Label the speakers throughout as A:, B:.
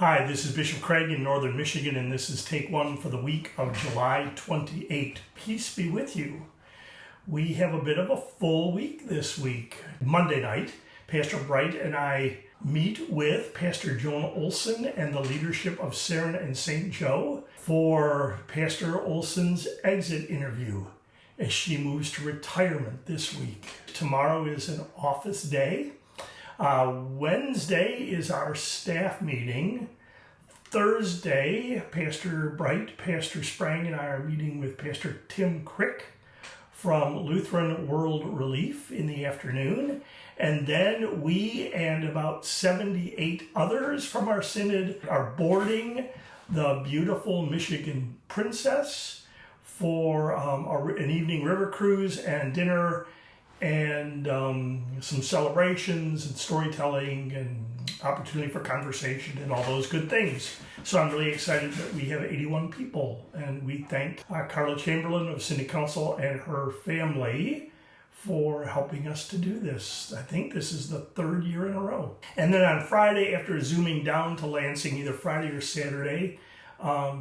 A: Hi, this is Bishop Craig in Northern Michigan, and this is Take One for the week of July 28. Peace be with you. We have a bit of a full week this week. Monday night, Pastor Bright and I meet with Pastor Joan Olson and the leadership of Saron and St. Joe for Pastor Olson's exit interview as she moves to retirement this week. Tomorrow is an office day. Wednesday is our staff meeting. Thursday, Pastor Bright, Pastor Sprang, and I are meeting with Pastor Tim Crick from Lutheran World Relief in the afternoon. And then we and about 78 others from our synod are boarding the beautiful Michigan Princess for an evening river cruise and dinner and some celebrations and storytelling and opportunity for conversation and all those good things. So I'm really excited that we have 81 people, and we thank Carla Chamberlain of Synod Council and her family for helping us to do this. I think this is the third year in a row. And then on Friday, after zooming down to Lansing, either Friday or Saturday,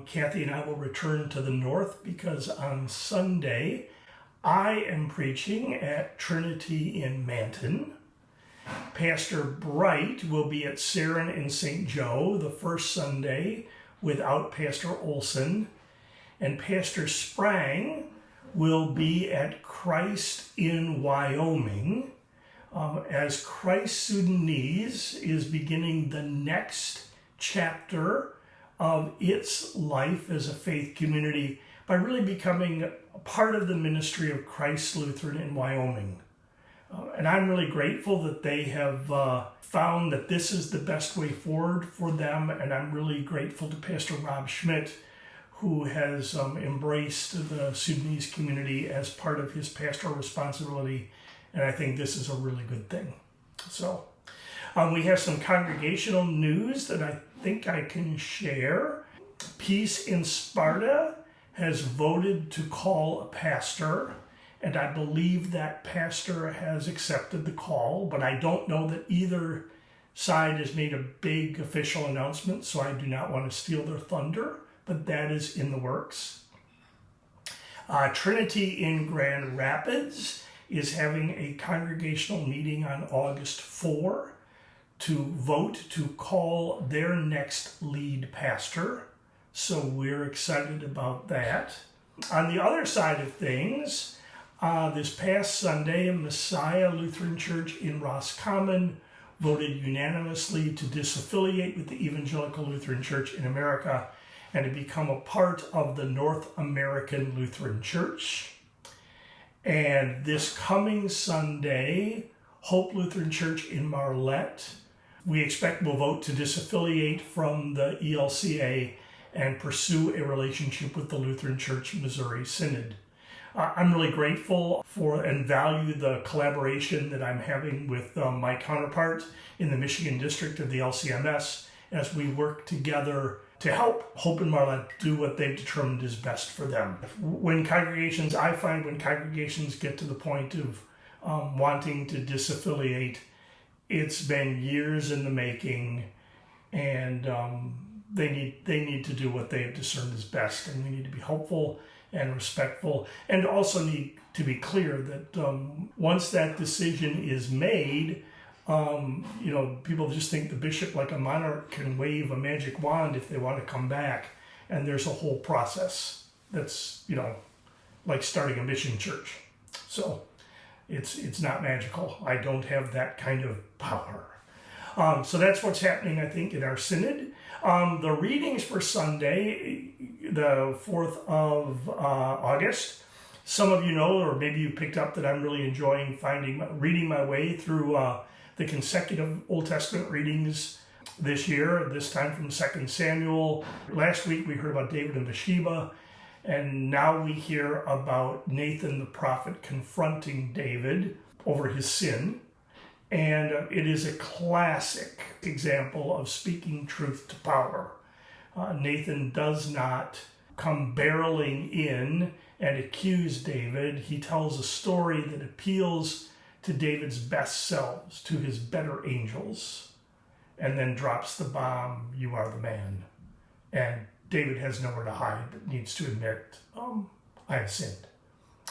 A: Kathy and I will return to the north because on Sunday, I am preaching at Trinity in Manton. Pastor Bright will be at Saron in St. Joe the first Sunday without Pastor Olson. And Pastor Sprang will be at Christ in Wyoming as Christ Sudanese is beginning the next chapter of its life as a faith community by really becoming a part of the ministry of Christ Lutheran in Wyoming. And I'm really grateful that they have found that this is the best way forward for them. And I'm really grateful to Pastor Rob Schmidt, who has embraced the Sudanese community as part of his pastoral responsibility. And I think this is a really good thing. So we have some congregational news that I think I can share. Peace in Sparta has voted to call a pastor, and I believe that pastor has accepted the call, but I don't know that either side has made a big official announcement, so I do not want to steal their thunder, but that is in the works. Trinity in Grand Rapids is having a congregational meeting on August 4 to vote to call their next lead pastor. So we're excited about that. On the other side of things, this past Sunday, Messiah Lutheran Church in Roscommon voted unanimously to disaffiliate with the Evangelical Lutheran Church in America and to become a part of the North American Lutheran Church. And this coming Sunday, Hope Lutheran Church in Marlette, we expect will vote to disaffiliate from the ELCA and pursue a relationship with the Lutheran Church Missouri Synod. I'm really grateful for and value the collaboration that I'm having with my counterpart in the Michigan district of the LCMS as we work together to help Hope and Marlette do what they've determined is best for them. I find when congregations get to the point of wanting to disaffiliate, it's been years in the making, and they need to do what they have discerned is best, and we need to be hopeful and respectful, and also need to be clear that once that decision is made, people just think the bishop, like a monarch, can wave a magic wand if they want to come back, and there's a whole process that's like starting a mission church. So it's not magical. I don't have that kind of power. So that's what's happening, I think, in our synod. The readings for Sunday, the 4th of August, some of you know, or maybe you picked up that I'm really enjoying reading my way through the consecutive Old Testament readings this year, this time from 2 Samuel. Last week we heard about David and Bathsheba, and now we hear about Nathan the prophet confronting David over his sin. And it is a classic example of speaking truth to power. Nathan does not come barreling in and accuse David. He tells a story that appeals to David's best selves, to his better angels. and then drops the bomb, "You are the man." And David has nowhere to hide, but needs to admit, I have sinned.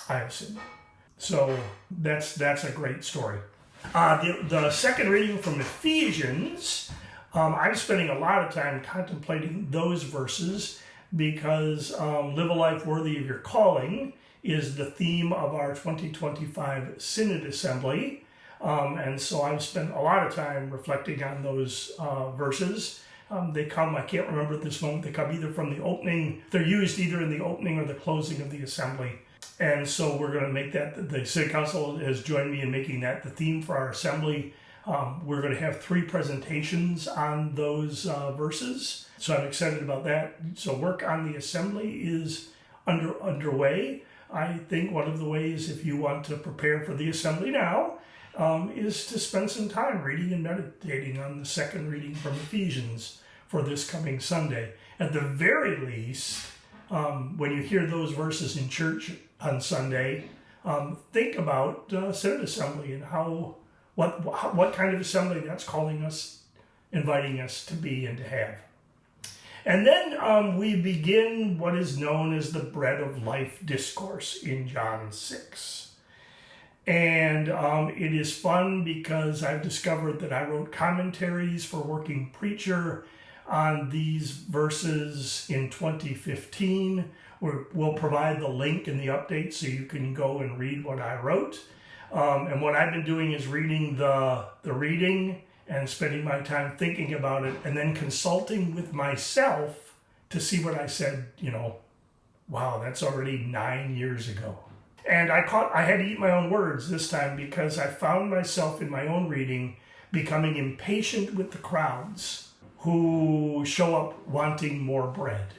A: I have sinned. So that's a great story. The second reading from Ephesians, I'm spending a lot of time contemplating those verses because Live a Life Worthy of Your Calling is the theme of our 2025 Synod Assembly. And so I've spent a lot of time reflecting on those verses. They come, I can't remember at this moment, they come either from the opening, they're used either in the opening or the closing of the assembly. And so we're going to make that, the City Council has joined me in making that the theme for our assembly. We're going to have 3 presentations on those verses. So I'm excited about that. So work on the assembly is underway. I think one of the ways, if you want to prepare for the assembly now, is to spend some time reading and meditating on the second reading from Ephesians for this coming Sunday. At the very least, when you hear those verses in church on Sunday, think about Synod Assembly and what kind of assembly that's calling us, inviting us to be and to have. And then we begin what is known as the Bread of Life discourse in John 6. And it is fun because I've discovered that I wrote commentaries for Working Preacher on these verses in 2015. We'll provide the link in the update so you can go and read what I wrote. And what I've been doing is reading the reading and spending my time thinking about it and then consulting with myself to see what I said, wow, that's already 9 years ago. And I had to eat my own words this time because I found myself in my own reading becoming impatient with the crowds who show up wanting more bread.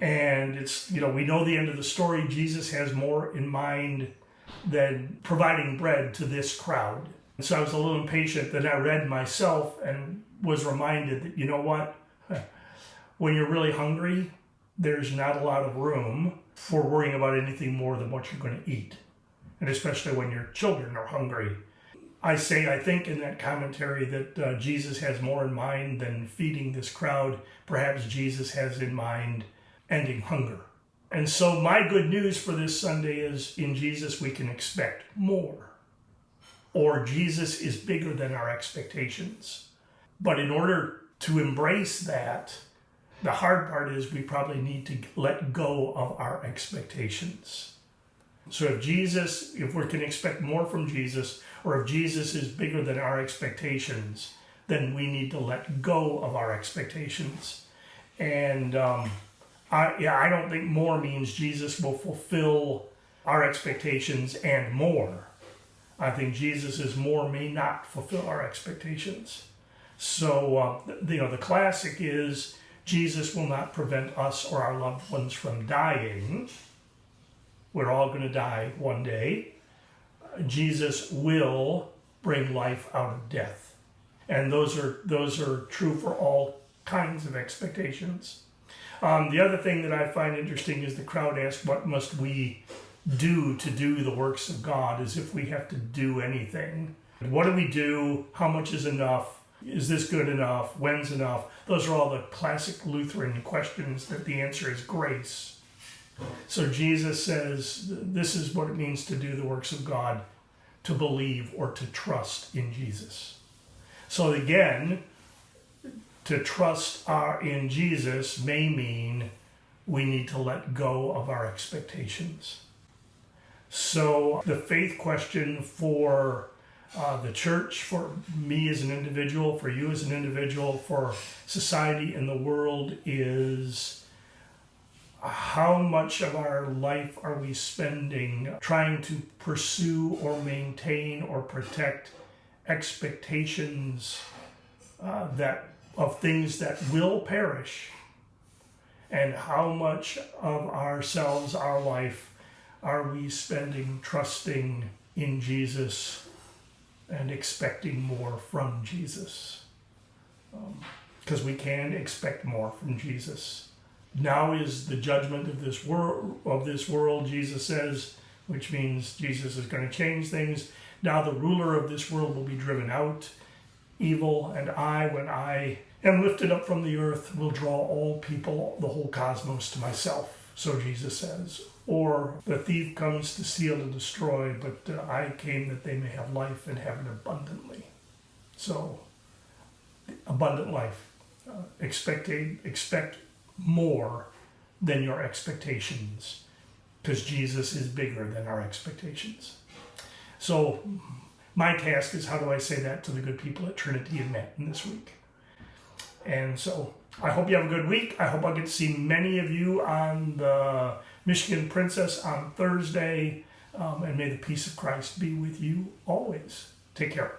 A: And it's, we know the end of the story. Jesus has more in mind than providing bread to this crowd. And so I was a little impatient. Then I read myself and was reminded that, you know what? When you're really hungry, there's not a lot of room for worrying about anything more than what you're going to eat. And especially when your children are hungry. I think in that commentary that Jesus has more in mind than feeding this crowd. Perhaps Jesus has in mind ending hunger. And so my good news for this Sunday is in Jesus we can expect more. Or Jesus is bigger than our expectations. But in order to embrace that, the hard part is we probably need to let go of our expectations. So if we can expect more from Jesus, or if Jesus is bigger than our expectations, then we need to let go of our expectations. And I don't think more means Jesus will fulfill our expectations and more. I think Jesus' more may not fulfill our expectations. So, the classic is Jesus will not prevent us or our loved ones from dying. We're all going to die one day. Jesus will bring life out of death. And those are true for all kinds of expectations. The other thing that I find interesting is the crowd asks, what must we do to do the works of God, as if we have to do anything. What do we do? How much is enough? Is this good enough? When's enough? Those are all the classic Lutheran questions that the answer is grace. So Jesus says this is what it means to do the works of God, to believe or to trust in Jesus. So again, to trust in Jesus may mean we need to let go of our expectations. So the faith question for the church, for me as an individual, for you as an individual, for society and the world is how much of our life are we spending trying to pursue or maintain or protect expectations of things that will perish, and how much of ourselves, our life, are we spending trusting in Jesus and expecting more from Jesus? Because we can expect more from Jesus. Now is the judgment of this world, Jesus says, which means Jesus is going to change things. Now the ruler of this world will be driven out. evil, and I, when I am lifted up from the earth, will draw all people, the whole cosmos, to myself, so Jesus says. Or the thief comes to steal and destroy, but I came that they may have life and have it abundantly. So, abundant life. Expect more than your expectations, because Jesus is bigger than our expectations. So, my task is, how do I say that to the good people at Trinity and Manton this week? And so, I hope you have a good week. I hope I'll get to see many of you on the Michigan Princess on Thursday. And may the peace of Christ be with you always. Take care.